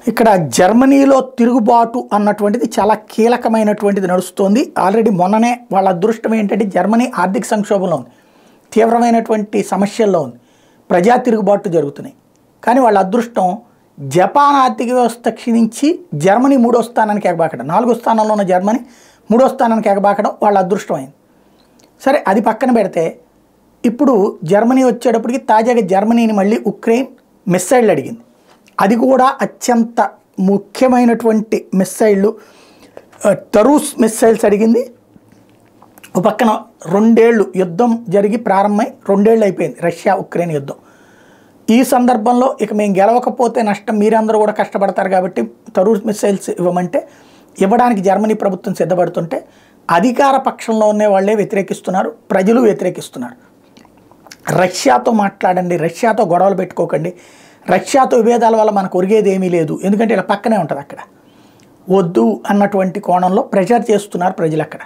ఇక్కడ జర్మనీలో తిరుగుబాటు అన్నటువంటిది చాలా కీలకమైనటువంటిది నడుస్తోంది. ఆల్రెడీ మొన్ననే వాళ్ళ అదృష్టం ఏంటంటే జర్మనీ ఆర్థిక సంక్షోభంలో ఉంది, తీవ్రమైనటువంటి సమస్యల్లో ఉంది, ప్రజా తిరుగుబాటు జరుగుతున్నాయి. కానీ వాళ్ళ అదృష్టం జపాన్ ఆర్థిక వ్యవస్థ క్షీణించి జర్మనీ 3వ స్థానానికి ఎగబాకడం, 4వ స్థానంలో ఉన్న జర్మనీ 3వ స్థానానికి ఎగబాకడం వాళ్ళ అదృష్టమైంది. సరే, అది పక్కన పెడితే ఇప్పుడు జర్మనీ వచ్చేటప్పటికి తాజాగా జర్మనీని మళ్ళీ ఉక్రెయిన్ మిస్సైళ్ళు అడిగింది. అది కూడా అత్యంత ముఖ్యమైనటువంటి మిస్సైళ్ళు, తరూస్ మిస్సైల్స్ అడిగింది. ఒక పక్కన 2 ఏళ్ళు యుద్ధం జరిగి ప్రారంభమై 2 ఏళ్ళు అయిపోయింది రష్యా ఉక్రెయిన్ యుద్ధం. ఈ సందర్భంలో ఇక మేము గెలవకపోతే నష్టం, మీరందరూ కూడా కష్టపడతారు కాబట్టి తరూస్ మిస్సైల్స్ ఇవ్వమంటే ఇవ్వడానికి జర్మనీ ప్రభుత్వం సిద్ధపడుతుంటే అధికార పక్షంలో ఉండే వాళ్ళే వ్యతిరేకిస్తున్నారు, ప్రజలు వ్యతిరేకిస్తున్నారు. రష్యాతో మాట్లాడండి, రష్యాతో గొడవలు పెట్టుకోకండి, రష్యాతో విభేదాల వల్ల మనకు ఒరిగేది ఏమీ లేదు, ఎందుకంటే ఇలా పక్కనే ఉంటుంది అక్కడ, వద్దు అన్నటువంటి కోణంలో ప్రెషర్ చేస్తున్నారు ప్రజలు అక్కడ.